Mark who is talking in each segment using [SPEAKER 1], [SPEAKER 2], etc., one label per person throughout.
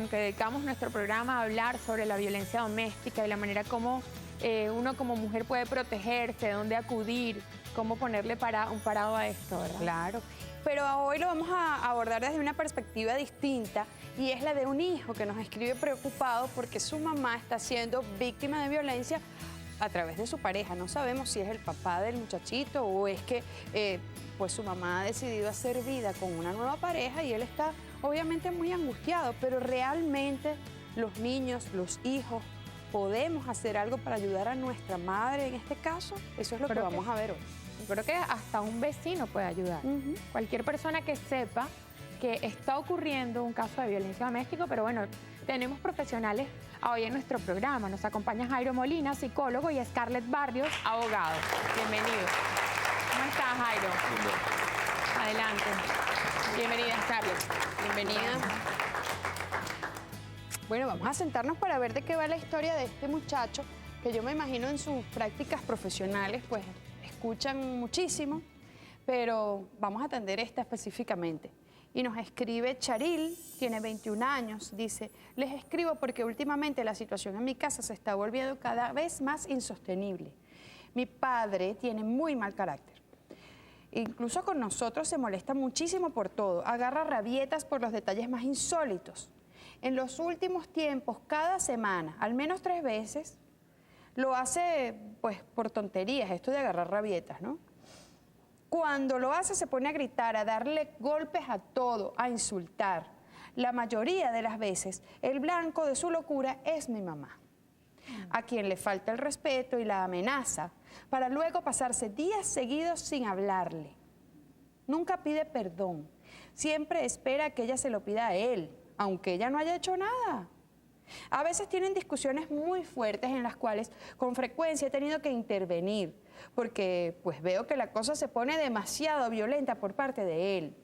[SPEAKER 1] que dedicamos nuestro programa a hablar sobre la violencia doméstica y la manera como uno como mujer puede protegerse, dónde acudir, cómo ponerle un parado a esto, ¿verdad?
[SPEAKER 2] Claro, pero hoy lo vamos a abordar desde una perspectiva distinta y es la de un hijo que nos escribe preocupado porque su mamá está siendo víctima de violencia a través de su pareja. No sabemos si es el papá del muchachito o es que pues su mamá ha decidido hacer vida con una nueva pareja y él está obviamente muy angustiado, pero realmente los niños, los hijos, ¿podemos hacer algo para ayudar a nuestra madre en este caso? Eso es lo que vamos a ver hoy.
[SPEAKER 1] Yo creo que hasta un vecino puede ayudar. Cualquier persona que sepa que está ocurriendo un caso de violencia doméstica, pero bueno, tenemos profesionales hoy en nuestro programa. Nos acompaña Jairo Molina, psicólogo, y Scarlett Barrios, abogado. Bienvenido. ¿Cómo estás, Jairo? Bien. Adelante. Bienvenida, Scarlett. Bienvenida.
[SPEAKER 2] Bueno, vamos a sentarnos para ver de qué va la historia de este muchacho, que yo me imagino en sus prácticas profesionales, pues escuchan muchísimo, pero vamos a atender esta específicamente. Y nos escribe Charil, tiene 21 años, dice: les escribo porque últimamente la situación en mi casa se está volviendo cada vez más insostenible. Mi padre tiene muy mal carácter. Incluso con nosotros se molesta muchísimo por todo, agarra rabietas por los detalles más insólitos. En los últimos tiempos, cada semana, al menos 3 veces, lo hace pues por tonterías, esto de agarrar rabietas, ¿no? Cuando lo hace se pone a gritar, a darle golpes a todo, a insultar. La mayoría de las veces el blanco de su locura es mi mamá, a quien le falta el respeto y la amenaza, para luego pasarse días seguidos sin hablarle. Nunca pide perdón, siempre espera que ella se lo pida a él, aunque ella no haya hecho nada. A veces tienen discusiones muy fuertes en las cuales con frecuencia he tenido que intervenir, porque pues veo que la cosa se pone demasiado violenta por parte de él.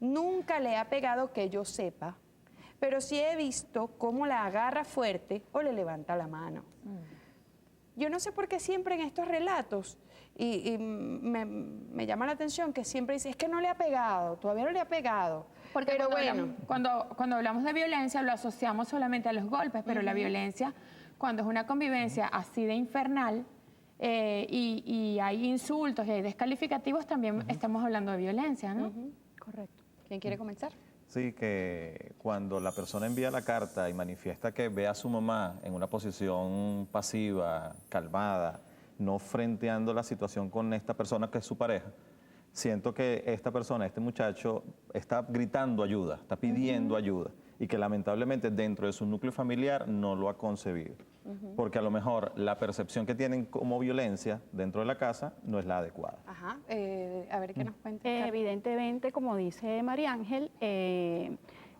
[SPEAKER 2] Nunca le ha pegado que yo sepa, pero sí he visto cómo la agarra fuerte o le levanta la mano. Yo no sé por qué siempre en estos relatos, y me llama la atención que siempre dice, es que no le ha pegado, todavía no le ha pegado.
[SPEAKER 1] Porque
[SPEAKER 2] pero
[SPEAKER 1] cuando hablamos de violencia lo asociamos solamente a los golpes, pero la violencia, cuando es una convivencia así de infernal y hay insultos y hay descalificativos, también estamos hablando de violencia, ¿no?
[SPEAKER 2] Correcto. ¿Quién quiere comenzar?
[SPEAKER 3] Sí, que cuando la persona envía la carta y manifiesta que ve a su mamá en una posición pasiva, calmada, no frenteando la situación con esta persona que es su pareja, siento que esta persona, este muchacho, está gritando ayuda, está pidiendo ayuda y que lamentablemente dentro de su núcleo familiar no lo ha concebido. Porque a lo mejor la percepción que tienen como violencia dentro de la casa no es la adecuada.
[SPEAKER 2] Ajá, a ver qué nos cuenta.
[SPEAKER 4] Evidentemente, como dice María Ángel,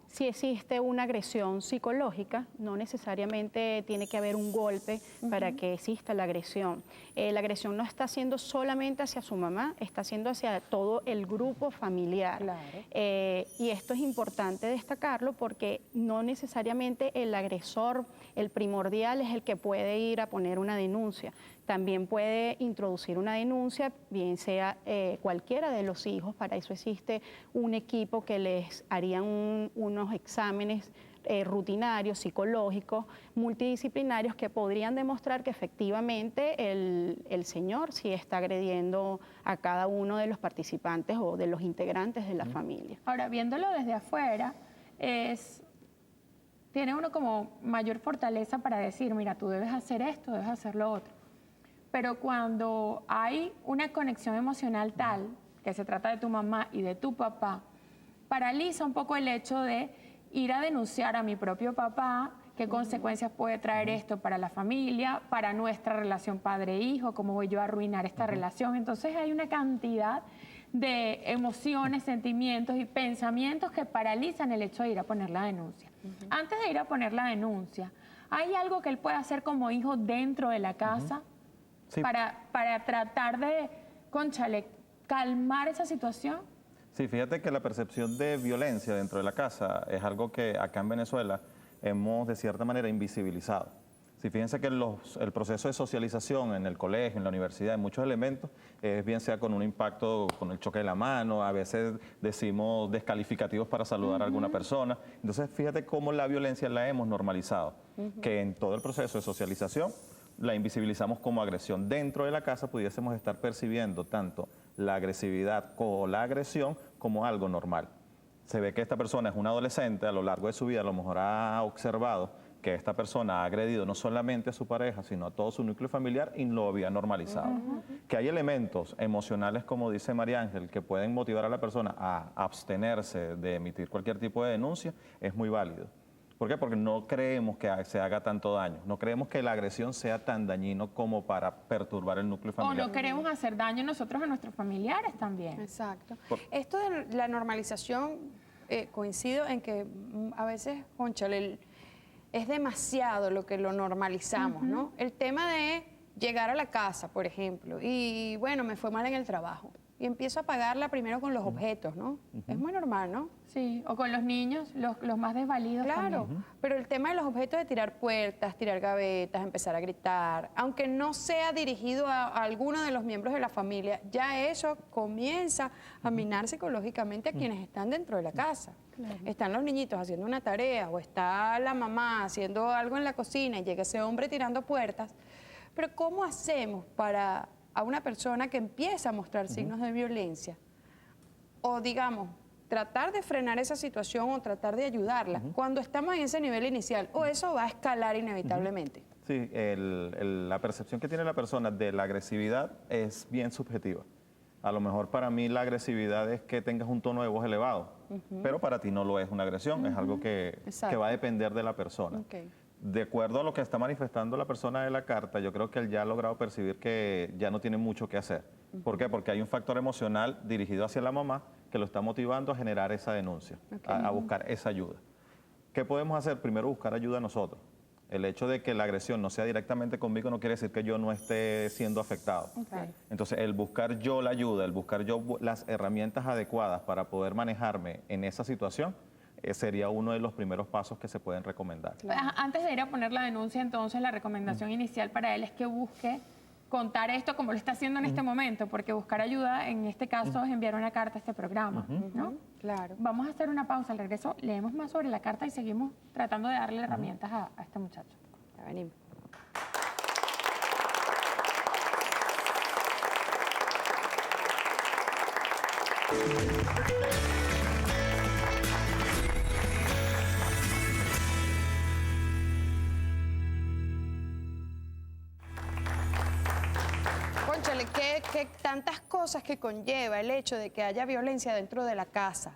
[SPEAKER 4] si existe una agresión psicológica, no necesariamente tiene que haber un golpe para que exista la agresión. La agresión no está siendo solamente hacia su mamá, está siendo hacia todo el grupo familiar.
[SPEAKER 2] Claro.
[SPEAKER 4] Y esto es importante destacarlo porque no necesariamente el agresor, el primordial, es el que puede ir a poner una denuncia. También puede introducir una denuncia, bien sea cualquiera de los hijos. Para eso existe un equipo que les harían unos exámenes rutinarios, psicológicos, multidisciplinarios, que podrían demostrar que efectivamente el señor sí está agrediendo a cada uno de los participantes o de los integrantes de la familia.
[SPEAKER 1] Ahora, viéndolo desde afuera, tiene uno como mayor fortaleza para decir, mira, tú debes hacer esto, debes hacer lo otro. Pero cuando hay una conexión emocional tal, que se trata de tu mamá y de tu papá, paraliza un poco el hecho de ir a denunciar a mi propio papá, qué consecuencias puede traer esto para la familia, para nuestra relación padre-hijo, cómo voy yo a arruinar esta relación. Entonces hay una cantidad de emociones, sentimientos y pensamientos que paralizan el hecho de ir a poner la denuncia. Antes de ir a poner la denuncia, ¿hay algo que él puede hacer como hijo dentro de la casa? Sí. Para tratar de, cónchale, calmar esa situación?
[SPEAKER 3] Sí, fíjate que la percepción de violencia dentro de la casa es algo que acá en Venezuela hemos de cierta manera invisibilizado. Si fíjense que el proceso de socialización en el colegio, en la universidad, en muchos elementos, bien sea con un impacto, con el choque de la mano, a veces decimos descalificativos para saludar a alguna persona. Entonces, fíjate cómo la violencia la hemos normalizado, que en todo el proceso de socialización la invisibilizamos como agresión. Dentro de la casa pudiésemos estar percibiendo tanto la agresividad o la agresión como algo normal. Se ve que esta persona es una adolescente, a lo largo de su vida a lo mejor ha observado que esta persona ha agredido no solamente a su pareja, sino a todo su núcleo familiar y lo había normalizado. Que hay elementos emocionales, como dice María Ángel, que pueden motivar a la persona a abstenerse de emitir cualquier tipo de denuncia, es muy válido. ¿Por qué? Porque no creemos que se haga tanto daño, no creemos que la agresión sea tan dañino como para perturbar el núcleo
[SPEAKER 1] O
[SPEAKER 3] familiar.
[SPEAKER 1] no queremos hacer daño nosotros a nuestros familiares también.
[SPEAKER 2] Exacto. Esto de la normalización, coincido en que a veces, cónchale, es demasiado lo que lo normalizamos, ¿no? El tema de llegar a la casa, por ejemplo, y bueno, me fue mal en el trabajo. Y empiezo a pagarla primero con los objetos, ¿no? Es muy normal, ¿no?
[SPEAKER 1] Sí, o con los niños, los más desvalidos
[SPEAKER 2] Claro,
[SPEAKER 1] también.
[SPEAKER 2] pero el tema de los objetos de tirar puertas, tirar gavetas, empezar a gritar, aunque no sea dirigido a alguno de los miembros de la familia, ya eso comienza a minar psicológicamente a quienes están dentro de la casa. Están los niñitos haciendo una tarea o está la mamá haciendo algo en la cocina y llega ese hombre tirando puertas. Pero ¿cómo hacemos para a una persona que empieza a mostrar signos de violencia? O digamos, tratar de frenar esa situación o tratar de ayudarla cuando estamos en ese nivel inicial, o eso va a escalar inevitablemente.
[SPEAKER 3] Sí, la percepción que tiene la persona de la agresividad es bien subjetiva. A lo mejor para mí la agresividad es que tengas un tono de voz elevado, pero para ti no lo es una agresión, es algo que va a depender de la persona.
[SPEAKER 2] Okay.
[SPEAKER 3] De acuerdo a lo que está manifestando la persona de la carta, yo creo que él ya ha logrado percibir que ya no tiene mucho que hacer. ¿Por qué? Porque hay un factor emocional dirigido hacia la mamá que lo está motivando a generar esa denuncia, a buscar esa ayuda. ¿Qué podemos hacer? Primero buscar ayuda nosotros. El hecho de que la agresión no sea directamente conmigo no quiere decir que yo no esté siendo afectado. Entonces, el buscar yo la ayuda, el buscar yo las herramientas adecuadas para poder manejarme en esa situación, sería uno de los primeros pasos que se pueden recomendar.
[SPEAKER 1] Antes de ir a poner la denuncia, entonces, la recomendación inicial para él es que busque contar esto como lo está haciendo en este momento, porque buscar ayuda en este caso es enviar una carta a este programa, ¿no?
[SPEAKER 2] Claro.
[SPEAKER 1] Vamos a hacer una pausa. Al regreso leemos más sobre la carta y seguimos tratando de darle herramientas a este muchacho.
[SPEAKER 2] Ya venimos. Cónchale, qué tantas cosas que conlleva el hecho de que haya violencia dentro de la casa.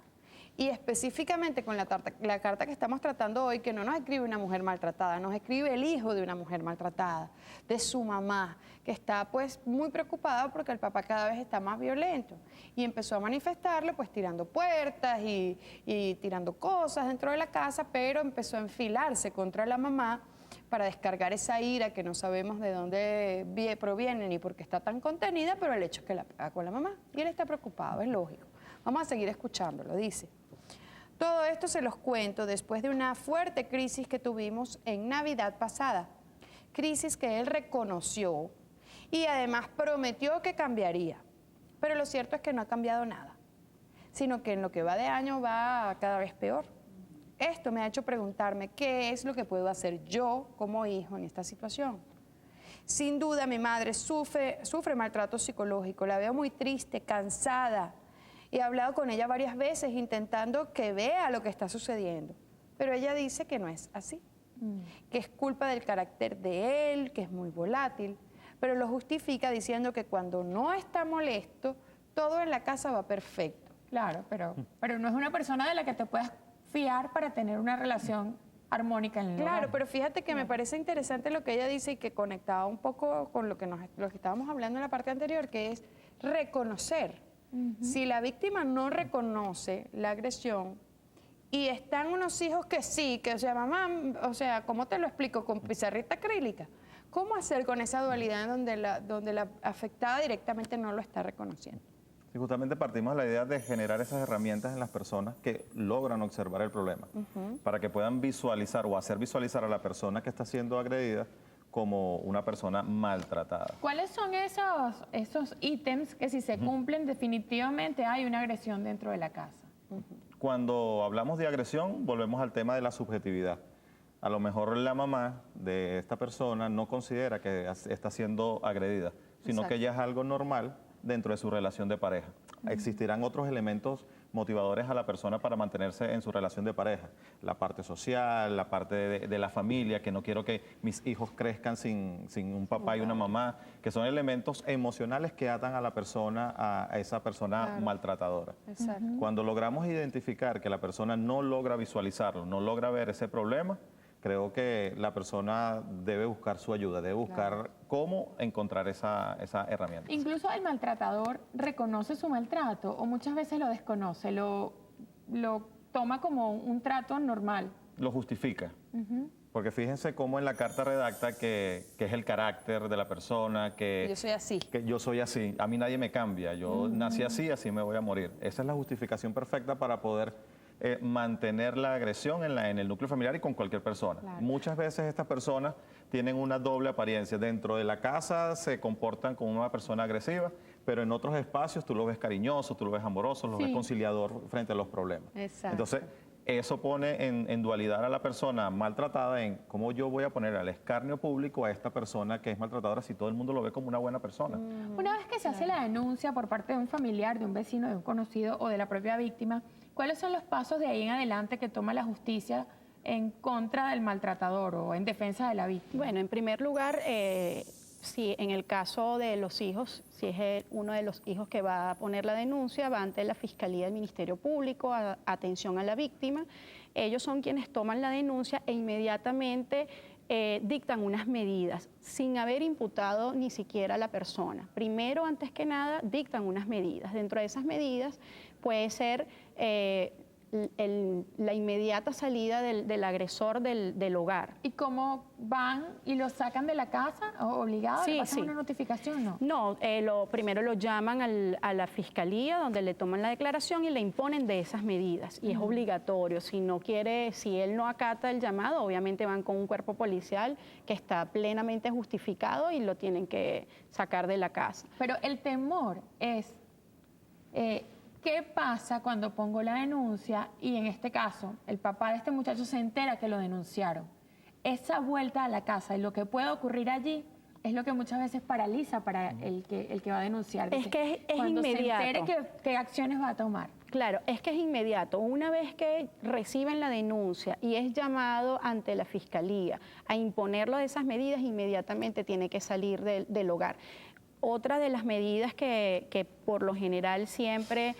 [SPEAKER 2] Y específicamente con la carta que estamos tratando hoy, que no nos escribe una mujer maltratada, nos escribe el hijo de una mujer maltratada, de su mamá, que está pues muy preocupada porque el papá cada vez está más violento. Y empezó a manifestarlo pues tirando puertas y tirando cosas dentro de la casa, pero empezó a enfilarse contra la mamá para descargar esa ira que no sabemos de dónde proviene ni por qué está tan contenida, pero el hecho es que la pega con la mamá. Y él está preocupado, es lógico. Vamos a seguir escuchándolo, dice. Todo esto se los cuento después de una fuerte crisis que tuvimos en Navidad pasada. Crisis que él reconoció y además prometió que cambiaría. Pero lo cierto es que no ha cambiado nada, sino que en lo que va de año va cada vez peor. Esto me ha hecho preguntarme qué es lo que puedo hacer yo como hijo en esta situación. Sin duda mi madre sufre maltrato psicológico, la veo muy triste, cansada. He hablado con ella varias veces intentando que vea lo que está sucediendo, pero ella dice que no es así, que es culpa del carácter de él, que es muy volátil, pero lo justifica diciendo que cuando no está molesto, todo en la casa va perfecto.
[SPEAKER 1] Claro, pero no es una persona de la que te puedas fiar para tener una relación armónica en el hogar.
[SPEAKER 2] Claro, pero fíjate que me parece interesante lo que ella dice y que conectaba un poco con lo que estábamos hablando en la parte anterior, que es reconocer. Si la víctima no reconoce la agresión y están unos hijos que sí, que o sea, mamá, o sea, ¿cómo te lo explico? Con pizarrita acrílica. ¿Cómo hacer con esa dualidad donde la afectada directamente no lo está reconociendo?
[SPEAKER 3] Y justamente partimos de la idea de generar esas herramientas en las personas que logran observar el problema, para que puedan visualizar o hacer visualizar a la persona que está siendo agredida como una persona maltratada.
[SPEAKER 1] ¿Cuáles son esos ítems que si se cumplen definitivamente hay una agresión dentro de la casa?
[SPEAKER 3] Cuando hablamos de agresión, volvemos al tema de la subjetividad. A lo mejor la mamá de esta persona no considera que está siendo agredida, sino
[SPEAKER 2] Exacto.
[SPEAKER 3] que ya es algo normal dentro de su relación de pareja. Existirán otros elementos motivadores a la persona para mantenerse en su relación de pareja. La parte social, la parte de la familia, que no quiero que mis hijos crezcan sin un papá y una mamá, que son elementos emocionales que atan a la persona, a esa persona maltratadora.
[SPEAKER 2] Exacto.
[SPEAKER 3] Cuando logramos identificar que la persona no logra visualizarlo, no logra ver ese problema, creo que la persona debe buscar su ayuda, debe buscar cómo encontrar esa herramienta.
[SPEAKER 1] Incluso el maltratador reconoce su maltrato o muchas veces lo desconoce, lo toma como un trato normal.
[SPEAKER 3] Lo justifica. Porque fíjense cómo en la carta redacta que es el carácter de la persona, que
[SPEAKER 2] Yo soy así.
[SPEAKER 3] que yo soy así, a mí nadie me cambia, yo nací así, así me voy a morir. Esa es la justificación perfecta para poder mantener la agresión en el núcleo familiar y con cualquier persona. Muchas veces estas personas tienen una doble apariencia. Dentro de la casa se comportan como una persona agresiva, pero en otros espacios tú lo ves cariñoso, tú lo ves amoroso, lo ves conciliador frente a los problemas.
[SPEAKER 2] Exacto.
[SPEAKER 3] Entonces, eso pone en dualidad a la persona maltratada en cómo yo voy a poner al escarnio público a esta persona que es maltratadora si todo el mundo lo ve como una buena persona.
[SPEAKER 1] Una vez que se hace la denuncia por parte de un familiar, de un vecino, de un conocido o de la propia víctima, ¿cuáles son los pasos de ahí en adelante que toma la justicia en contra del maltratador o en defensa de la víctima?
[SPEAKER 4] Bueno, en primer lugar, si en el caso de los hijos, si es uno de los hijos que va a poner la denuncia, va ante la Fiscalía del Ministerio Público, atención a la víctima. Ellos son quienes toman la denuncia e inmediatamente dictan unas medidas sin haber imputado ni siquiera a la persona. Primero, antes que nada, dictan unas medidas. Dentro de esas medidas puede ser la inmediata salida del agresor del hogar.
[SPEAKER 1] ¿Y cómo van y lo sacan de la casa obligado? ¿Le pasan
[SPEAKER 4] Sí.
[SPEAKER 1] una notificación? No.
[SPEAKER 4] No, primero lo llaman a la fiscalía, donde le toman la declaración y le imponen de esas medidas. Y es obligatorio. Si él no acata el llamado, obviamente van con un cuerpo policial que está plenamente justificado y lo tienen que sacar de la casa.
[SPEAKER 1] Pero el temor es, ¿qué pasa cuando pongo la denuncia y en este caso el papá de este muchacho se entera que lo denunciaron? Esa vuelta a la casa y lo que puede ocurrir allí es lo que muchas veces paraliza para el que va a denunciar.
[SPEAKER 4] Es que es
[SPEAKER 1] cuando
[SPEAKER 4] inmediato.
[SPEAKER 1] se entere ¿qué acciones va a tomar?
[SPEAKER 4] Claro, es que es inmediato. Una vez que reciben la denuncia y es llamado ante la fiscalía a imponerlo de esas medidas, inmediatamente tiene que salir del hogar. Otra de las medidas que por lo general siempre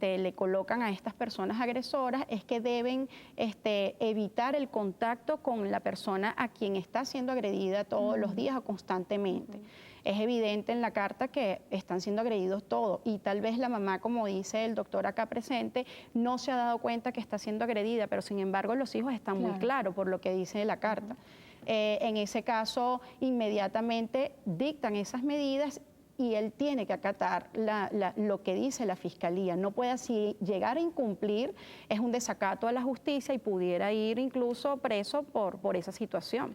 [SPEAKER 4] le colocan a estas personas agresoras es que deben evitar el contacto con la persona a quien está siendo agredida todos los días o constantemente. Es evidente en la carta que están siendo agredidos todos y tal vez la mamá, como dice el doctor acá presente, no se ha dado cuenta que está siendo agredida, pero sin embargo los hijos están muy claros por lo que dice la carta. En ese caso, inmediatamente dictan esas medidas y él tiene que acatar lo que dice la fiscalía. No puede así llegar a incumplir, es un desacato a la justicia y pudiera ir incluso preso por esa situación.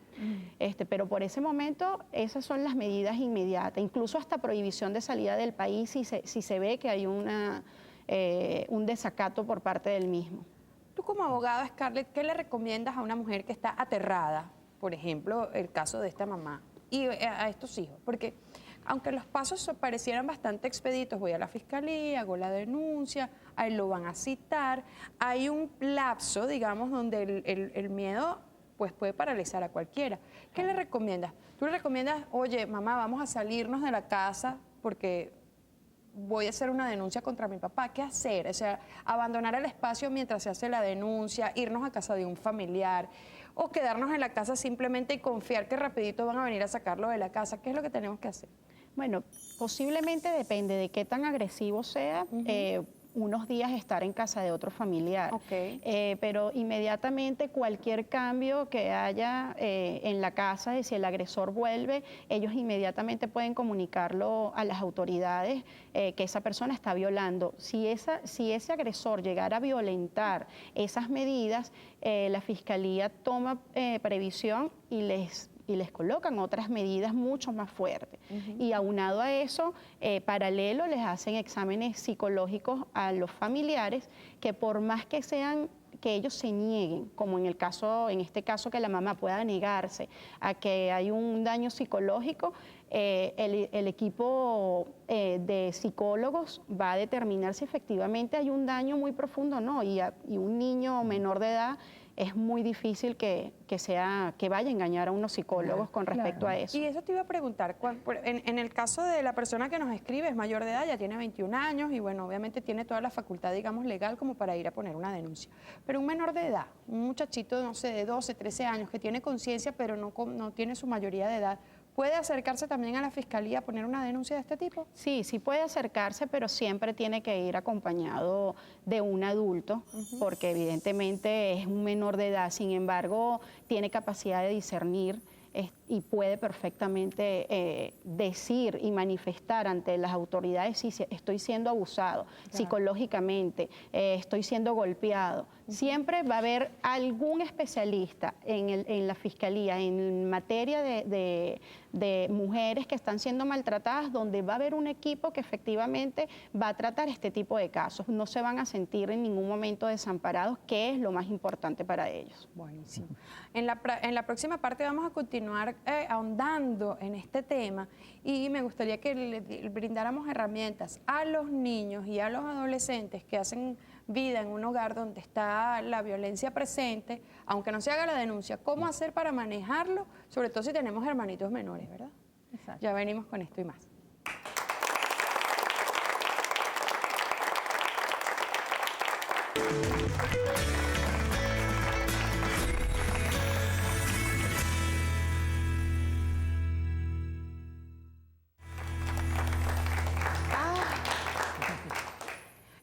[SPEAKER 4] Pero por ese momento, esas son las medidas inmediatas, incluso hasta prohibición de salida del país si se ve que hay un desacato por parte del mismo.
[SPEAKER 2] Tú como abogada, Scarlett, ¿qué le recomiendas a una mujer que está aterrada? Por ejemplo, el caso de esta mamá y a estos hijos. Porque aunque los pasos parecieran bastante expeditos, voy a la fiscalía, hago la denuncia, ahí lo van a citar, hay un lapso, digamos, donde el miedo pues puede paralizar a cualquiera. ¿Qué le recomiendas? Tú le recomiendas, oye, mamá, vamos a salirnos de la casa porque voy a hacer una denuncia contra mi papá. ¿Qué hacer? O sea, abandonar el espacio mientras se hace la denuncia, irnos a casa de un familiar o quedarnos en la casa simplemente y confiar que rapidito van a venir a sacarlo de la casa. ¿Qué es lo que tenemos que hacer?
[SPEAKER 4] Bueno, posiblemente depende de qué tan agresivo sea, unos días estar en casa de otro familiar. Pero inmediatamente cualquier cambio que haya en la casa, de si el agresor vuelve, ellos inmediatamente pueden comunicarlo a las autoridades que esa persona está violando. Si ese agresor llegara a violentar esas medidas, la Fiscalía toma previsión y les les colocan otras medidas mucho más fuertes. Y aunado a eso, paralelo les hacen exámenes psicológicos a los familiares que por más que sean que ellos se nieguen, como en este caso que la mamá pueda negarse a que hay un daño psicológico, el equipo de psicólogos va a determinar si efectivamente hay un daño muy profundo o no, y un niño menor de edad es muy difícil que vaya a engañar a unos psicólogos con respecto a eso.
[SPEAKER 2] Y eso te iba a preguntar, en el caso de la persona que nos escribe, es mayor de edad, ya tiene 21 años y bueno, obviamente tiene toda la facultad, digamos, legal como para ir a poner una denuncia. Pero un menor de edad, un muchachito, no sé, de 12, 13 años, que tiene conciencia pero no tiene su mayoría de edad, ¿puede acercarse también a la fiscalía a poner una denuncia de este tipo?
[SPEAKER 4] Sí, sí puede acercarse, pero siempre tiene que ir acompañado de un adulto, porque evidentemente es un menor de edad, sin embargo, tiene capacidad de discernir y puede perfectamente decir y manifestar ante las autoridades si estoy siendo abusado psicológicamente, estoy siendo golpeado. Siempre va a haber algún especialista en la fiscalía en materia de mujeres que están siendo maltratadas, donde va a haber un equipo que efectivamente va a tratar este tipo de casos. No se van a sentir en ningún momento desamparados, que es lo más importante para ellos.
[SPEAKER 2] Buenísimo. En la próxima parte vamos a continuar ahondando en este tema y me gustaría que le brindáramos herramientas a los niños y a los adolescentes que hacen vida en un hogar donde está la violencia presente, aunque no se haga la denuncia, cómo hacer para manejarlo, sobre todo si tenemos hermanitos menores, ¿verdad?
[SPEAKER 1] Exacto.
[SPEAKER 2] Ya venimos con esto y más.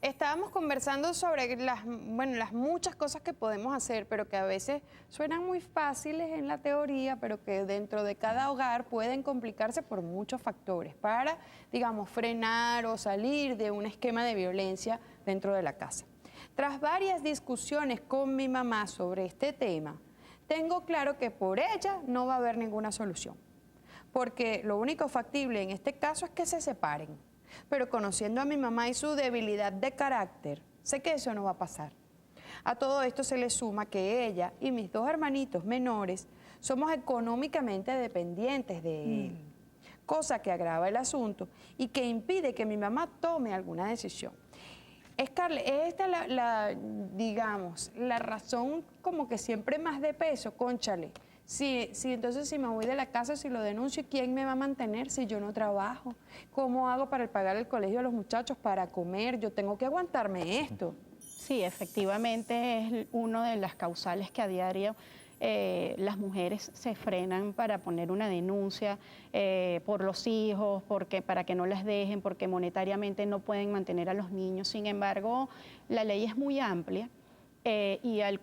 [SPEAKER 2] Estábamos conversando sobre las muchas cosas que podemos hacer, pero que a veces suenan muy fáciles en la teoría, pero que dentro de cada hogar pueden complicarse por muchos factores para, digamos, frenar o salir de un esquema de violencia dentro de la casa. Tras varias discusiones con mi mamá sobre este tema, tengo claro que por ella no va a haber ninguna solución, porque lo único factible en este caso es que se separen. Pero conociendo a mi mamá y su debilidad de carácter, sé que eso no va a pasar. A todo esto se le suma que ella y mis dos hermanitos menores somos económicamente dependientes de él, cosa que agrava el asunto y que impide que mi mamá tome alguna decisión. Scarlett, esta es digamos, la razón como que siempre más de peso, cónchale. Sí, entonces si me voy de la casa, si lo denuncio, ¿quién me va a mantener si yo no trabajo? ¿Cómo hago para pagar el colegio a los muchachos, para comer? Yo tengo que aguantarme esto.
[SPEAKER 4] Sí, efectivamente es una de las causales que a diario las mujeres se frenan para poner una denuncia por los hijos, para que no las dejen, porque monetariamente no pueden mantener a los niños. Sin embargo, la ley es muy amplia y al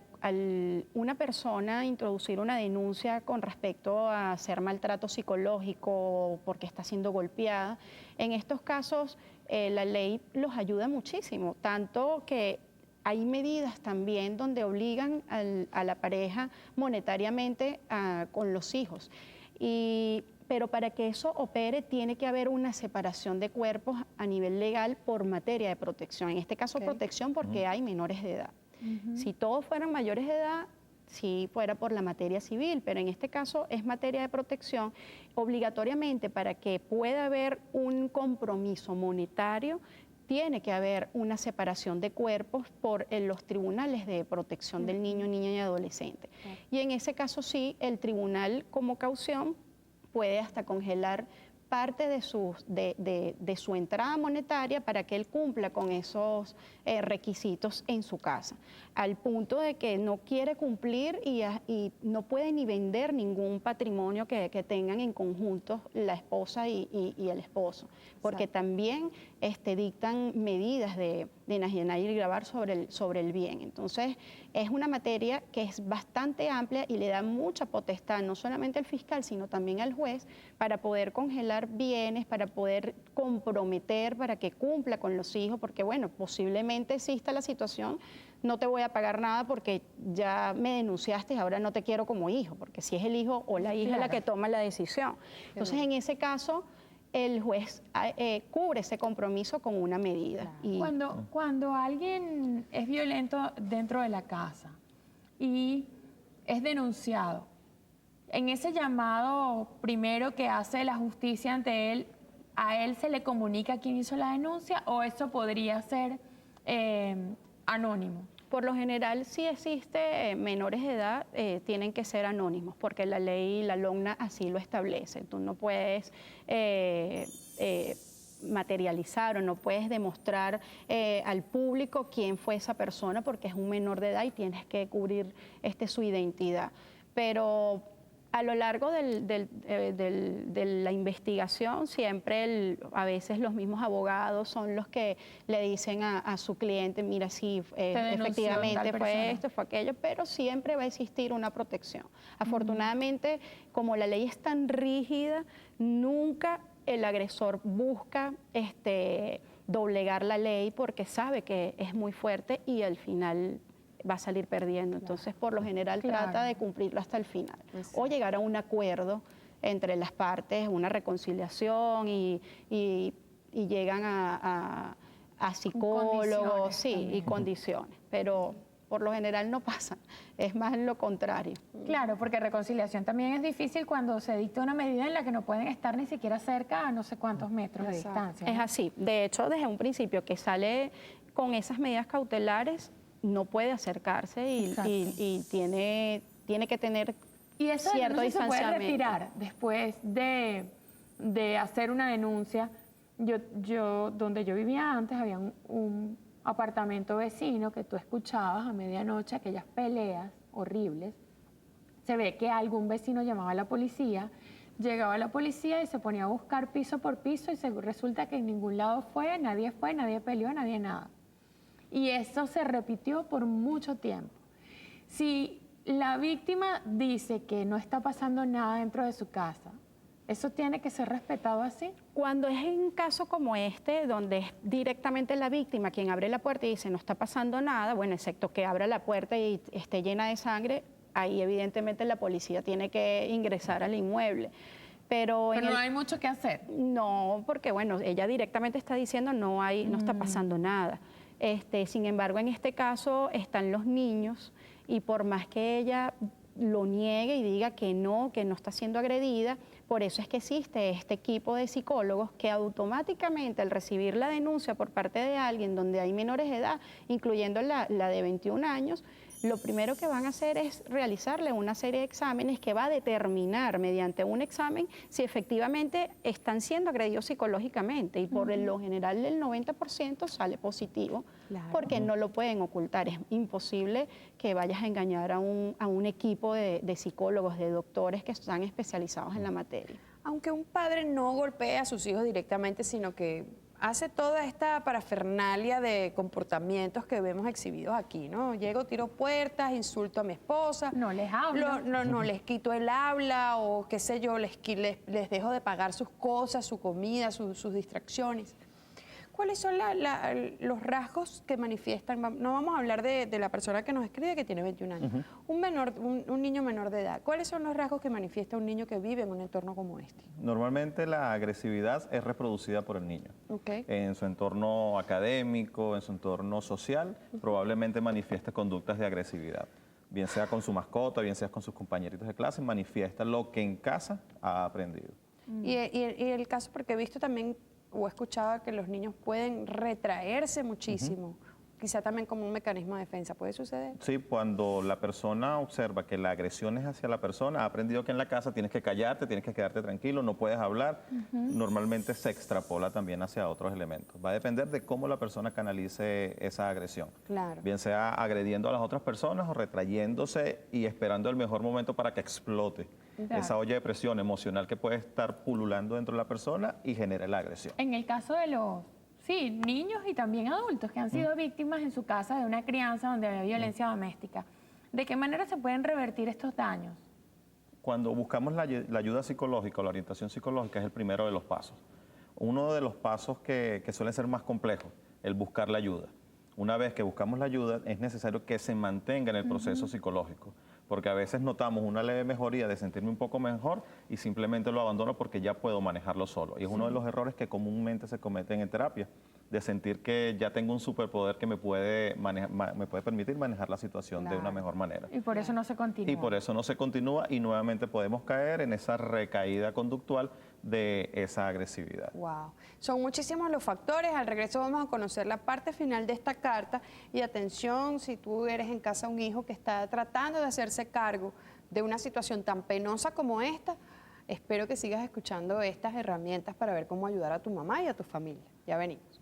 [SPEAKER 4] una persona introducir una denuncia con respecto a hacer maltrato psicológico porque está siendo golpeada, en estos casos la ley los ayuda muchísimo, tanto que hay medidas también donde obligan a la pareja monetariamente con los hijos. Pero para que eso opere tiene que haber una separación de cuerpos a nivel legal por materia de protección. En este caso protección porque hay menores de edad. Si todos fueran mayores de edad, sí fuera por la materia civil, pero en este caso es materia de protección. Obligatoriamente, para que pueda haber un compromiso monetario, tiene que haber una separación de cuerpos por los tribunales de protección del niño, niña y adolescente. Y en ese caso sí, el tribunal como caución puede hasta congelar parte de su entrada monetaria para que él cumpla con esos requisitos en su casa, al punto de que no quiere cumplir y no puede ni vender ningún patrimonio que tengan en conjunto la esposa y el esposo, porque también dictan medidas de de enajenar y gravar sobre el bien. Entonces, es una materia que es bastante amplia y le da mucha potestad, no solamente al fiscal, sino también al juez, para poder congelar bienes, para poder comprometer, para que cumpla con los hijos, porque bueno, posiblemente exista la situación, no te voy a pagar nada porque ya me denunciaste y ahora no te quiero como hijo, porque si es el hijo o la hija la que toma la decisión. Entonces, en ese caso, el juez cubre ese compromiso con una medida.
[SPEAKER 1] Claro. Cuando alguien es violento dentro de la casa y es denunciado, en ese llamado primero que hace la justicia ante él, ¿a él se le comunica quién hizo la denuncia o eso podría ser anónimo?
[SPEAKER 4] Por lo general, si existe menores de edad, tienen que ser anónimos, porque la ley, la LOGNA, así lo establece. Tú no puedes materializar o no puedes demostrar al público quién fue esa persona, porque es un menor de edad y tienes que cubrir su identidad. Pero a lo largo de la investigación, siempre a veces los mismos abogados son los que le dicen a su cliente, mira, sí, efectivamente fue esto, fue aquello, pero siempre va a existir una protección. Afortunadamente, como la ley es tan rígida, nunca el agresor busca doblegar la ley porque sabe que es muy fuerte y al final va a salir perdiendo. Entonces, por lo general, trata de cumplirlo hasta el final. O llegar a un acuerdo entre las partes, una reconciliación y llegan a psicólogos, sí, y condiciones. Pero por lo general no pasa, es más lo contrario.
[SPEAKER 1] Claro, porque reconciliación también es difícil cuando se dicta una medida en la que no pueden estar ni siquiera cerca a no sé cuántos metros de distancia, ¿no?
[SPEAKER 4] Es así. De hecho, desde un principio que sale con esas medidas cautelares, no puede acercarse y tiene que tener
[SPEAKER 1] y eso
[SPEAKER 4] cierto
[SPEAKER 1] no se
[SPEAKER 4] distanciamiento.
[SPEAKER 1] puede retirar después de hacer una denuncia. Donde yo vivía antes había un apartamento vecino que tú escuchabas a medianoche aquellas peleas horribles. Se ve que algún vecino llamaba a la policía, llegaba la policía y se ponía a buscar piso por piso y resulta que en ningún lado fue, nadie peleó, nadie nada. Y eso se repitió por mucho tiempo. Si la víctima dice que no está pasando nada dentro de su casa, ¿eso tiene que ser respetado así?
[SPEAKER 4] Cuando es un caso como este, donde es directamente la víctima quien abre la puerta y dice no está pasando nada, bueno, excepto que abra la puerta y esté llena de sangre, ahí evidentemente la policía tiene que ingresar al inmueble. Pero
[SPEAKER 1] no hay mucho que hacer.
[SPEAKER 4] No, porque bueno, ella directamente está diciendo no está pasando nada. Sin embargo, en este caso están los niños y por más que ella lo niegue y diga que no está siendo agredida, por eso es que existe este equipo de psicólogos que automáticamente al recibir la denuncia por parte de alguien donde hay menores de edad, incluyendo la de 21 años, lo primero que van a hacer es realizarle una serie de exámenes que va a determinar mediante un examen si efectivamente están siendo agredidos psicológicamente y por lo general el 90% sale positivo, porque no lo pueden ocultar. Es imposible que vayas a engañar a un equipo de psicólogos, de doctores que están especializados en la materia.
[SPEAKER 2] Aunque un padre no golpee a sus hijos directamente, sino que hace toda esta parafernalia de comportamientos que vemos exhibidos aquí, ¿no? Llego, tiro puertas, insulto a mi esposa.
[SPEAKER 1] No les hablo.
[SPEAKER 2] No les quito el habla o qué sé yo, les dejo de pagar sus cosas, su comida, sus distracciones. ¿Cuáles son los rasgos que manifiestan? No vamos a hablar de la persona que nos escribe que tiene 21 años. Un niño menor de edad. ¿Cuáles son los rasgos que manifiesta un niño que vive en un entorno como este?
[SPEAKER 3] Normalmente la agresividad es reproducida por el niño.
[SPEAKER 2] Okay.
[SPEAKER 3] En su entorno académico, en su entorno social, probablemente manifiesta conductas de agresividad. Bien sea con su mascota, bien sea con sus compañeritos de clase, manifiesta lo que en casa ha aprendido.
[SPEAKER 2] Y el caso, porque he visto también o he escuchado que los niños pueden retraerse muchísimo, quizá también como un mecanismo de defensa. ¿Puede suceder?
[SPEAKER 3] Sí, cuando la persona observa que la agresión es hacia la persona, ha aprendido que en la casa tienes que callarte, tienes que quedarte tranquilo, no puedes hablar, normalmente se extrapola también hacia otros elementos. Va a depender de cómo la persona canalice esa agresión.
[SPEAKER 2] Claro.
[SPEAKER 3] Bien sea agrediendo a las otras personas o retrayéndose y esperando el mejor momento para que explote. Claro. Esa olla de presión emocional que puede estar pululando dentro de la persona y genera la agresión.
[SPEAKER 1] En el caso de los sí, niños y también adultos que han sido víctimas en su casa de una crianza donde había violencia doméstica. ¿De qué manera se pueden revertir estos daños?
[SPEAKER 3] Cuando buscamos la ayuda psicológica o la orientación psicológica es el primero de los pasos. Uno de los pasos que suele ser más complejo, el buscar la ayuda. Una vez que buscamos la ayuda, es necesario que se mantenga en el proceso psicológico, porque a veces notamos una leve mejoría de sentirme un poco mejor y simplemente lo abandono porque ya puedo manejarlo solo. Y es uno de los errores que comúnmente se cometen en terapia, de sentir que ya tengo un superpoder que me puede permitir manejar la situación de una mejor manera.
[SPEAKER 1] Y por eso no se continúa.
[SPEAKER 3] Y por eso no se continúa y nuevamente podemos caer en esa recaída conductual de esa agresividad.
[SPEAKER 2] Wow. Son muchísimos los factores. Al regreso vamos a conocer la parte final de esta carta. Y atención, si tú eres en casa un hijo que está tratando de hacerse cargo de una situación tan penosa como esta, espero que sigas escuchando estas herramientas para ver cómo ayudar a tu mamá y a tu familia. Ya venimos.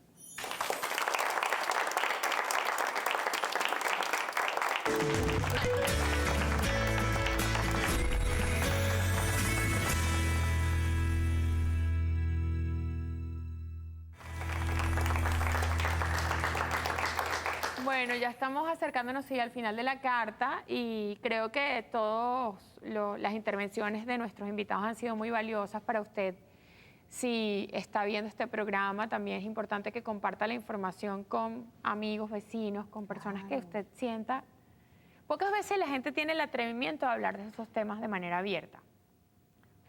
[SPEAKER 1] Bueno, ya estamos acercándonos sí, al final de la carta y creo que todas las intervenciones de nuestros invitados han sido muy valiosas para usted. Si está viendo este programa, también es importante que comparta la información con amigos, vecinos, con personas que usted sienta. Pocas veces la gente tiene el atrevimiento de hablar de esos temas de manera abierta.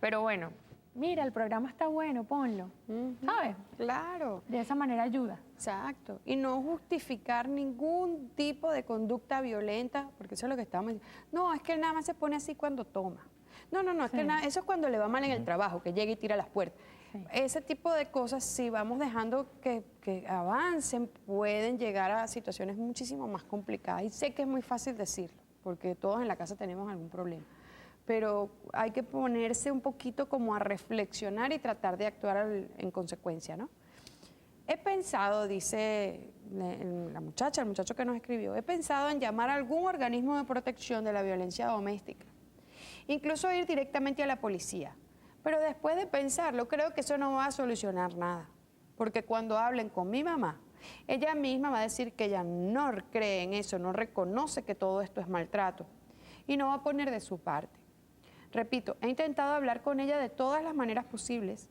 [SPEAKER 1] Pero bueno, mira, el programa está bueno, ponlo. ¿Sabes?
[SPEAKER 2] Claro.
[SPEAKER 1] De esa manera ayuda.
[SPEAKER 2] Exacto. Y no justificar ningún tipo de conducta violenta, porque eso es lo que estamos diciendo. No, es que él nada más se pone así cuando toma. No, es que eso es cuando le va mal en el trabajo, que llega y tira las puertas. Sí. Ese tipo de cosas, si vamos dejando que avancen, pueden llegar a situaciones muchísimo más complicadas. Y sé que es muy fácil decirlo, porque todos en la casa tenemos algún problema. Pero hay que ponerse un poquito como a reflexionar y tratar de actuar en consecuencia, ¿no? He pensado, dice la muchacha, el muchacho que nos escribió, he pensado en llamar a algún organismo de protección de la violencia doméstica, incluso ir directamente a la policía. Pero después de pensarlo, creo que eso no va a solucionar nada, porque cuando hablen con mi mamá, ella misma va a decir que ella no cree en eso, no reconoce que todo esto es maltrato y no va a poner de su parte. Repito, he intentado hablar con ella de todas las maneras posibles.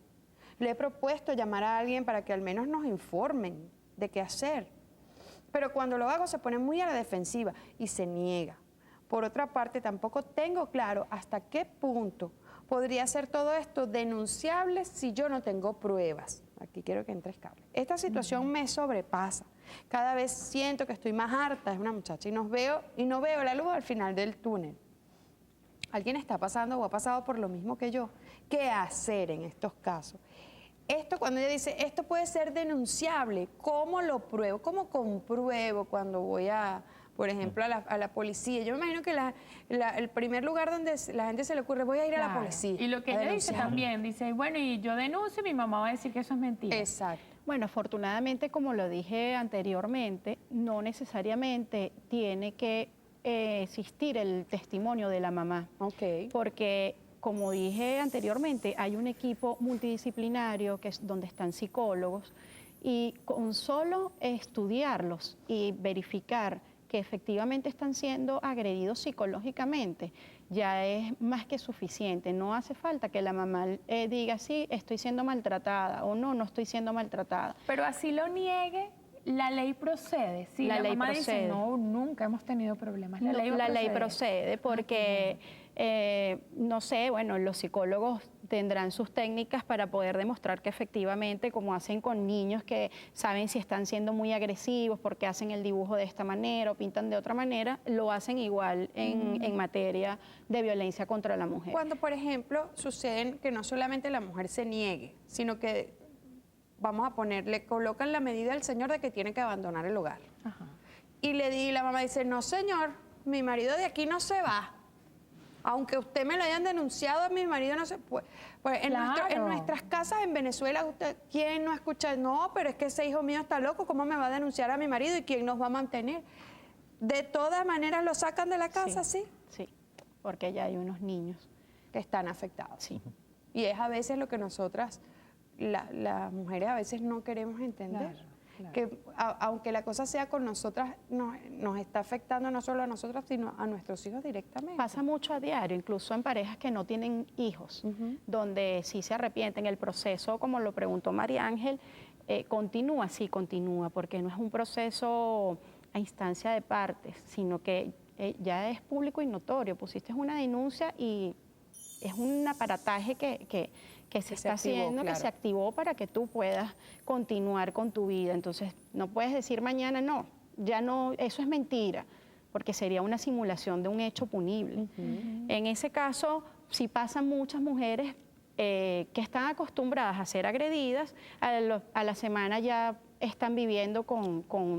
[SPEAKER 2] Le he propuesto llamar a alguien para que al menos nos informen de qué hacer. Pero cuando lo hago se pone muy a la defensiva y se niega. Por otra parte, tampoco tengo claro hasta qué punto podría ser todo esto denunciable si yo no tengo pruebas. Aquí quiero que entres, Carla. Esta situación me sobrepasa. Cada vez siento que estoy más harta, es una muchacha, y no veo la luz al final del túnel. ¿Alguien está pasando o ha pasado por lo mismo que yo? ¿Qué hacer en estos casos? Esto, cuando ella dice, esto puede ser denunciable, ¿cómo lo pruebo? ¿Cómo compruebo cuando voy a, por ejemplo, a la policía? Yo me imagino que el primer lugar donde la gente se le ocurre, voy a ir a la policía.
[SPEAKER 1] Y lo que ella dice también, dice, bueno, y yo denuncio y mi mamá va a decir que eso es mentira.
[SPEAKER 2] Exacto.
[SPEAKER 4] Bueno, afortunadamente, como lo dije anteriormente, no necesariamente tiene que existir el testimonio de la mamá.
[SPEAKER 2] Okay.
[SPEAKER 4] Porque, como dije anteriormente, hay un equipo multidisciplinario que es donde están psicólogos y con solo estudiarlos y verificar que efectivamente están siendo agredidos psicológicamente, ya es más que suficiente. No hace falta que la mamá diga, sí, estoy siendo maltratada o no, no estoy siendo maltratada.
[SPEAKER 1] Pero así lo niegue, la ley procede. Si la
[SPEAKER 4] ley
[SPEAKER 1] mamá
[SPEAKER 4] procede.
[SPEAKER 1] dice, no, nunca hemos tenido problemas.
[SPEAKER 4] La ley procede porque, no sé, bueno, los psicólogos tendrán sus técnicas para poder demostrar que efectivamente, como hacen con niños que saben si están siendo muy agresivos porque hacen el dibujo de esta manera o pintan de otra manera, lo hacen igual en materia de violencia contra la mujer.
[SPEAKER 2] Cuando, por ejemplo, suceden que no solamente la mujer se niegue, sino que vamos a ponerle, colocan la medida al señor de que tiene que abandonar el hogar.
[SPEAKER 1] Ajá.
[SPEAKER 2] Y la mamá dice, no señor, mi marido de aquí no se va. Aunque usted me lo hayan denunciado, mi marido no se puede. Pues en nuestras casas en Venezuela, ¿quién no escucha? No, pero es que ese hijo mío está loco, ¿cómo me va a denunciar a mi marido y quién nos va a mantener? De todas maneras lo sacan de la casa, ¿sí?
[SPEAKER 4] Sí, porque ya hay unos niños
[SPEAKER 2] que están afectados.
[SPEAKER 4] Sí.
[SPEAKER 2] Y es a veces lo que nosotras, las mujeres a veces no queremos entender.
[SPEAKER 1] Claro.
[SPEAKER 2] que aunque la cosa sea con nosotras, nos está afectando no solo a nosotras, sino a nuestros hijos directamente.
[SPEAKER 4] Pasa mucho a diario, incluso en parejas que no tienen hijos, donde sí se arrepienten. El proceso, como lo preguntó María Ángel, continúa, sí continúa, porque no es un proceso a instancia de partes, sino que ya es público y notorio. Pusiste una denuncia y es un aparataje que se está haciendo, que se activó para que tú puedas continuar con tu vida. Entonces, no puedes decir mañana, no, ya no, eso es mentira, porque sería una simulación de un hecho punible. En ese caso, si pasan muchas mujeres que están acostumbradas a ser agredidas, a la semana ya están viviendo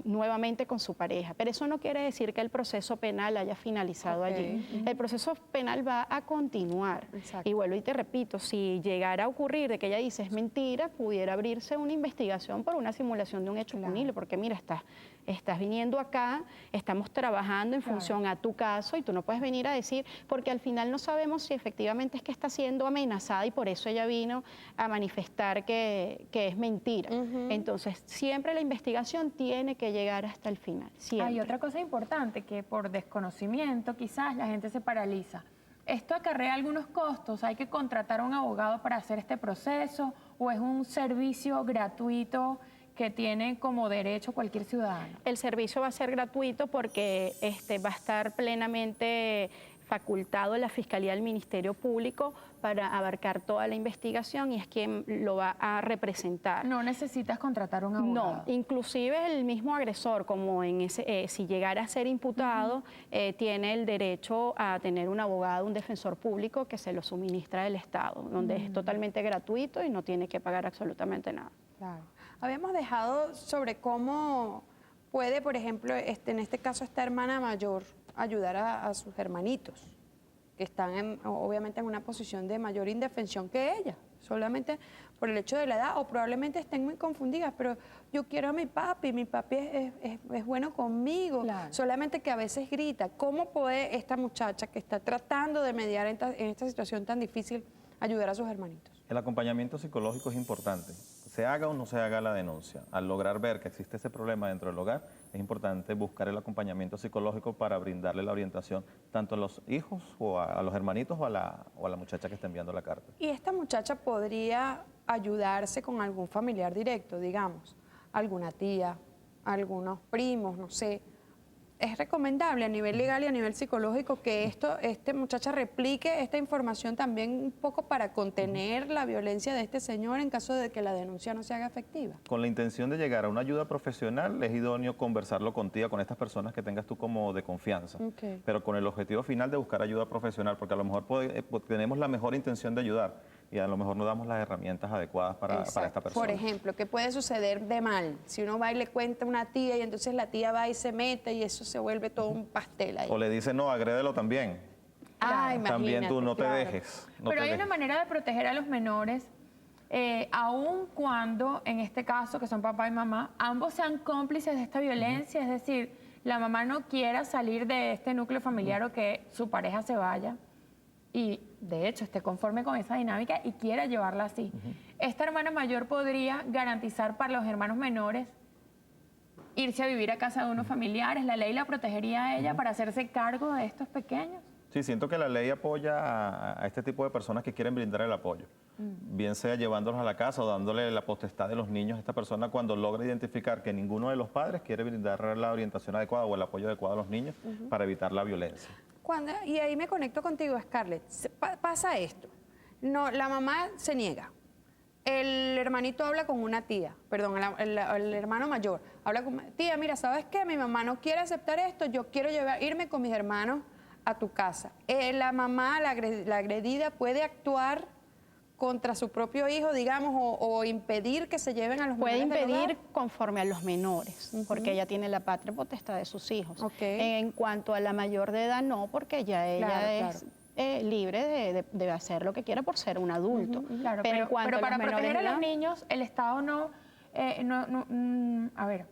[SPEAKER 4] nuevamente con su pareja. Pero eso no quiere decir que el proceso penal haya finalizado allí. El proceso penal va a continuar.
[SPEAKER 2] Exacto.
[SPEAKER 4] Y vuelvo y te repito, si llegara a ocurrir de que ella dice es mentira, pudiera abrirse una investigación por una simulación de un hecho punible, porque mira, estás viniendo acá, estamos trabajando en función a tu caso y tú no puedes venir a decir, porque al final no sabemos si efectivamente es que está siendo amenazada y por eso ella vino a manifestar que es mentira. Entonces, siempre la investigación tiene que llegar hasta el final. Siempre.
[SPEAKER 1] Hay otra cosa importante, que por desconocimiento quizás la gente se paraliza. ¿Esto acarrea algunos costos? ¿Hay que contratar a un abogado para hacer este proceso o es un servicio gratuito que tiene como derecho cualquier ciudadano?
[SPEAKER 4] El servicio va a ser gratuito porque va a estar plenamente facultado la Fiscalía del Ministerio Público para abarcar toda la investigación y es quien lo va a representar.
[SPEAKER 1] No necesitas contratar un abogado.
[SPEAKER 4] No, inclusive el mismo agresor, como si llegara a ser imputado, tiene el derecho a tener un abogado, un defensor público que se lo suministra del Estado, donde es totalmente gratuito y no tiene que pagar absolutamente nada.
[SPEAKER 2] Claro. Habíamos dejado sobre cómo puede, por ejemplo, en este caso esta hermana mayor, ayudar a sus hermanitos, que están obviamente en una posición de mayor indefensión que ella, solamente por el hecho de la edad, o probablemente estén muy confundidas, pero yo quiero a mi papi es bueno conmigo, solamente que a veces grita. ¿Cómo puede esta muchacha que está tratando de mediar en esta situación tan difícil ayudar a sus hermanitos?
[SPEAKER 3] El acompañamiento psicológico es importante. Se haga o no se haga la denuncia, al lograr ver que existe ese problema dentro del hogar, es importante buscar el acompañamiento psicológico para brindarle la orientación tanto a los hijos o a los hermanitos o a la muchacha que está enviando la carta.
[SPEAKER 2] Y esta muchacha podría ayudarse con algún familiar directo, digamos, alguna tía, algunos primos, no sé. Es recomendable a nivel legal y a nivel psicológico que esta muchacha replique esta información también un poco para contener la violencia de este señor en caso de que la denuncia no se haga efectiva.
[SPEAKER 3] Con la intención de llegar a una ayuda profesional, es idóneo conversarlo contigo, con estas personas que tengas tú como de confianza, pero con el objetivo final de buscar ayuda profesional, porque a lo mejor tenemos la mejor intención de ayudar y a lo mejor no damos las herramientas adecuadas para esta persona.
[SPEAKER 2] Por ejemplo, ¿qué puede suceder de mal? Si uno va y le cuenta a una tía y entonces la tía va y se mete y eso se vuelve todo un pastel ahí.
[SPEAKER 3] O le dice, no, agrédelo también.
[SPEAKER 2] Ah, imagínate,
[SPEAKER 3] también tú no te dejes.
[SPEAKER 1] Pero hay una manera de proteger a los menores, aun cuando, en este caso, que son papá y mamá, ambos sean cómplices de esta violencia, es decir, la mamá no quiera salir de este núcleo familiar o que su pareja se vaya y, de hecho, esté conforme con esa dinámica y quiera llevarla así. Esta hermana mayor podría garantizar para los hermanos menores irse a vivir a casa de unos familiares. ¿La ley la protegería a ella para hacerse cargo de estos pequeños?
[SPEAKER 3] Sí, siento que la ley apoya a este tipo de personas que quieren brindar el apoyo, bien sea llevándolos a la casa o dándole la potestad de los niños a esta persona cuando logra identificar que ninguno de los padres quiere brindar la orientación adecuada o el apoyo adecuado a los niños para evitar la violencia.
[SPEAKER 2] Y ahí me conecto contigo, Scarlett. Pasa esto. No, la mamá se niega. El hermanito habla con una tía, perdón, el hermano mayor habla con tía, mira, ¿sabes qué? Mi mamá no quiere aceptar esto, yo quiero irme con mis hermanos a tu casa. La mamá, la agredida, puede actuar contra su propio hijo, digamos, o impedir que se lleven a los menores del hogar.
[SPEAKER 4] Puede impedir conforme a los menores, porque ella tiene la patria potestad de sus hijos. En cuanto a la mayor de edad, no, porque ya ella es libre de hacer lo que quiera por ser un adulto.
[SPEAKER 1] Claro, pero para proteger a los niños, el Estado a ver,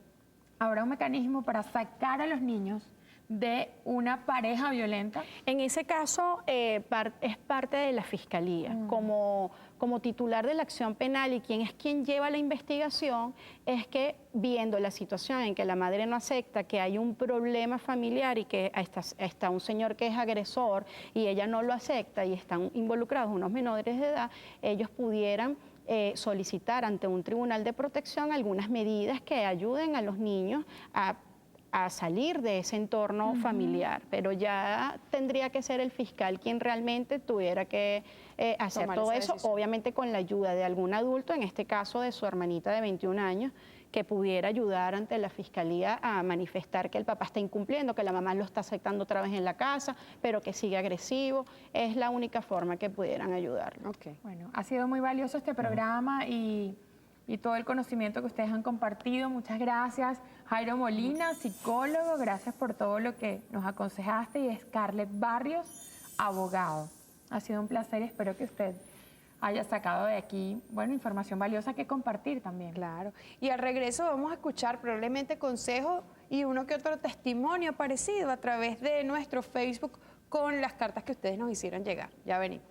[SPEAKER 1] habrá un mecanismo para sacar a los niños de una pareja violenta.
[SPEAKER 4] En ese caso es parte de la Fiscalía, como como titular de la acción penal y quien lleva la investigación, es que viendo la situación en que la madre no acepta que hay un problema familiar y que está un señor que es agresor y ella no lo acepta y están involucrados unos menores de edad, ellos pudieran solicitar ante un tribunal de protección algunas medidas que ayuden a los niños a salir de ese entorno familiar, pero ya tendría que ser el fiscal quien realmente tuviera que hacer
[SPEAKER 2] Tomar
[SPEAKER 4] todo
[SPEAKER 2] esa
[SPEAKER 4] eso,
[SPEAKER 2] decisión.
[SPEAKER 4] obviamente con la ayuda de algún adulto, en este caso de su hermanita de 21 años, que pudiera ayudar ante la fiscalía a manifestar que el papá está incumpliendo, que la mamá lo está aceptando otra vez en la casa, pero que sigue agresivo. Es la única forma que pudieran ayudarlo.
[SPEAKER 2] Ok.
[SPEAKER 1] Bueno, ha sido muy valioso este programa y todo el conocimiento que ustedes han compartido. Muchas gracias. Jairo Molina, psicólogo, gracias por todo lo que nos aconsejaste. Y Scarlett Barrios, abogado. Ha sido un placer y espero que usted haya sacado de aquí, bueno, información valiosa que compartir también.
[SPEAKER 2] Claro. Y al regreso vamos a escuchar probablemente consejos y uno que otro testimonio parecido a través de nuestro Facebook con las cartas que ustedes nos hicieron llegar. Ya venimos.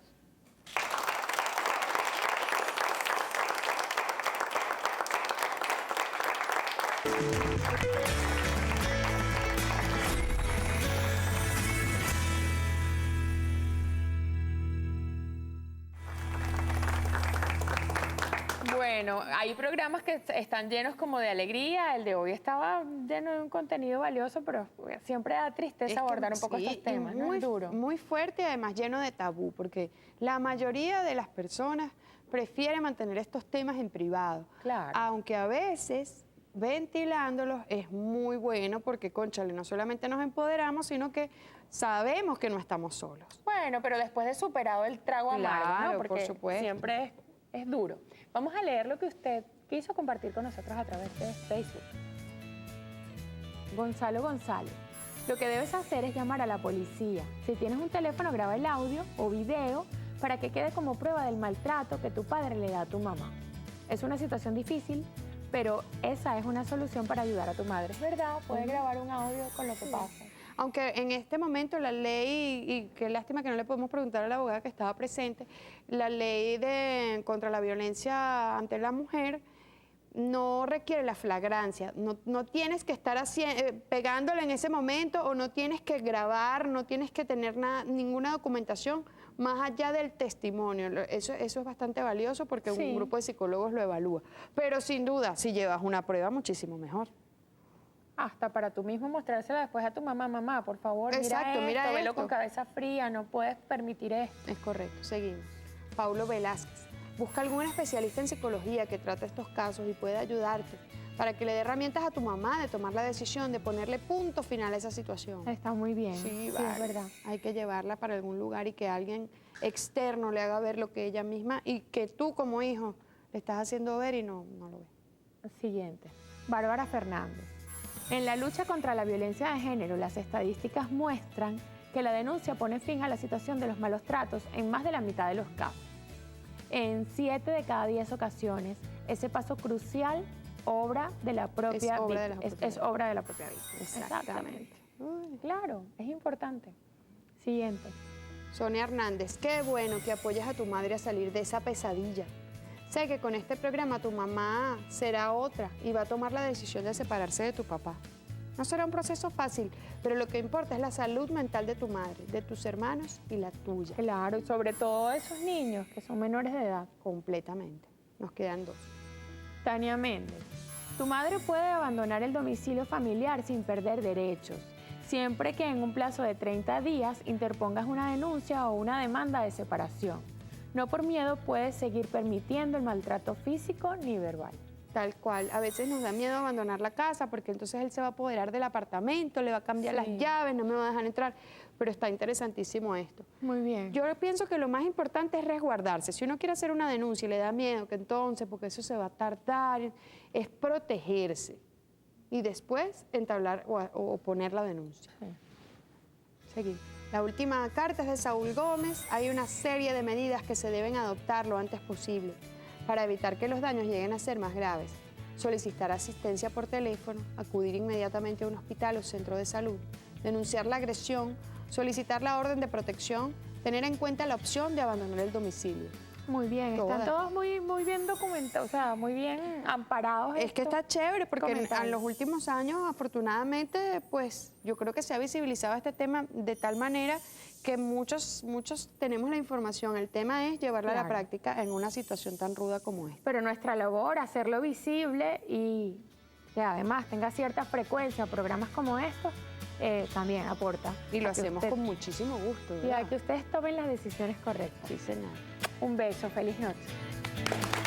[SPEAKER 1] Bueno, hay programas que están llenos como de alegría. El de hoy estaba lleno de un contenido valioso, pero siempre da tristeza
[SPEAKER 2] Es que
[SPEAKER 1] abordar un poco
[SPEAKER 2] sí,
[SPEAKER 1] estos temas,
[SPEAKER 2] y
[SPEAKER 1] ¿no?
[SPEAKER 2] muy,
[SPEAKER 1] Es duro.
[SPEAKER 2] muy fuerte y además lleno de tabú, porque la mayoría de las personas prefiere mantener estos temas en privado.
[SPEAKER 1] Claro.
[SPEAKER 2] Aunque a veces ventilándolos es muy bueno porque, cónchale, no solamente nos empoderamos, sino que sabemos que no estamos solos.
[SPEAKER 1] Bueno, pero después de superado el trago amargo,
[SPEAKER 2] Claro,
[SPEAKER 1] ¿no?
[SPEAKER 2] por
[SPEAKER 1] Porque
[SPEAKER 2] supuesto.
[SPEAKER 1] siempre es duro. Vamos a leer lo que usted quiso compartir con nosotros a través de Facebook. Gonzalo González. Lo que debes hacer es llamar a la policía. Si tienes un teléfono, graba el audio o video para que quede como prueba del maltrato que tu padre le da a tu mamá. Es una situación difícil, pero esa es una solución para ayudar a tu madre. ¿Es verdad? Puedes grabar un audio con lo que pasa.
[SPEAKER 2] Aunque en este momento la ley, y qué lástima que no le podemos preguntar a la abogada que estaba presente, la ley contra la violencia ante la mujer no requiere la flagrancia, no tienes que estar pegándole en ese momento o no tienes que grabar, no tienes que tener ninguna documentación más allá del testimonio. Eso es bastante valioso porque
[SPEAKER 1] Sí.
[SPEAKER 2] un grupo de psicólogos lo evalúa. Pero sin duda, si llevas una prueba, muchísimo mejor.
[SPEAKER 1] Hasta para tú mismo mostrársela después a tu mamá, mamá, por favor,
[SPEAKER 2] Exacto,
[SPEAKER 1] mira esto,
[SPEAKER 2] mira
[SPEAKER 1] velo
[SPEAKER 2] esto.
[SPEAKER 1] con cabeza fría, no puedes permitir esto.
[SPEAKER 2] Es correcto, seguimos. Paulo Velázquez. Busca algún especialista en psicología que trate estos casos y pueda ayudarte para que le dé herramientas a tu mamá de tomar la decisión de ponerle punto final a esa situación.
[SPEAKER 1] Está muy bien,
[SPEAKER 2] Sí,
[SPEAKER 1] sí,
[SPEAKER 2] vale.
[SPEAKER 1] es verdad.
[SPEAKER 2] Hay que llevarla para algún lugar y que alguien externo le haga ver lo que ella misma y que tú como hijo le estás haciendo ver y no lo ves.
[SPEAKER 1] Siguiente, Bárbara Fernández. En la lucha contra la violencia de género, las estadísticas muestran que la denuncia pone fin a la situación de los malos tratos en más de la mitad de los casos. En 7 de cada 10 ocasiones, ese paso crucial obra de la propia
[SPEAKER 2] Es obra de la
[SPEAKER 1] víctima.
[SPEAKER 2] propia
[SPEAKER 1] Es obra de la propia víctima.
[SPEAKER 2] Exactamente. Uy.
[SPEAKER 1] Claro, es importante. Siguiente.
[SPEAKER 2] Sonia Hernández, qué bueno que apoyas a tu madre a salir de esa pesadilla. Sé que con este programa tu mamá será otra y va a tomar la decisión de separarse de tu papá. No será un proceso fácil, pero lo que importa es la salud mental de tu madre, de tus hermanos y la tuya.
[SPEAKER 1] Claro, y sobre todo esos niños que son menores de edad.
[SPEAKER 2] Completamente. Nos quedan 2.
[SPEAKER 1] Tania Méndez. Tu madre puede abandonar el domicilio familiar sin perder derechos, siempre que en un plazo de 30 días interpongas una denuncia o una demanda de separación. No por miedo puedes seguir permitiendo el maltrato físico ni verbal.
[SPEAKER 2] Tal cual. A veces nos da miedo abandonar la casa porque entonces él se va a apoderar del apartamento, le va a cambiar
[SPEAKER 1] Sí.
[SPEAKER 2] las llaves, no me va a dejar entrar. Pero está interesantísimo esto.
[SPEAKER 1] Muy bien.
[SPEAKER 2] Yo pienso que lo más importante es resguardarse. Si uno quiere hacer una denuncia y le da miedo que entonces, porque eso se va a tardar, es protegerse y después entablar o poner la denuncia.
[SPEAKER 1] Sí.
[SPEAKER 2] Seguimos. La última carta es de Saúl Gómez. Hay una serie de medidas que se deben adoptar lo antes posible para evitar que los daños lleguen a ser más graves. Solicitar asistencia por teléfono, acudir inmediatamente a un hospital o centro de salud, denunciar la agresión, solicitar la orden de protección, tener en cuenta la opción de abandonar el domicilio.
[SPEAKER 1] muy bien,
[SPEAKER 2] Todas.
[SPEAKER 1] están todos muy bien documentados, o sea, muy bien amparados.
[SPEAKER 2] Es que
[SPEAKER 1] estos
[SPEAKER 2] está chévere porque en
[SPEAKER 1] comentarios.
[SPEAKER 2] los últimos años, afortunadamente, pues yo creo que se ha visibilizado este tema de tal manera que muchos tenemos la información. El tema es llevarla a la
[SPEAKER 1] Claro.
[SPEAKER 2] práctica en una situación tan ruda como esta.
[SPEAKER 1] Pero nuestra labor, hacerlo visible y que además tenga cierta frecuencia, programas como estos, también aporta.
[SPEAKER 2] Y lo
[SPEAKER 1] a que
[SPEAKER 2] hacemos
[SPEAKER 1] usted-
[SPEAKER 2] con muchísimo gusto.
[SPEAKER 1] Y a
[SPEAKER 2] ¿verdad?
[SPEAKER 1] que ustedes tomen las decisiones correctas.
[SPEAKER 2] Sí, señor.
[SPEAKER 1] Un beso, feliz noche.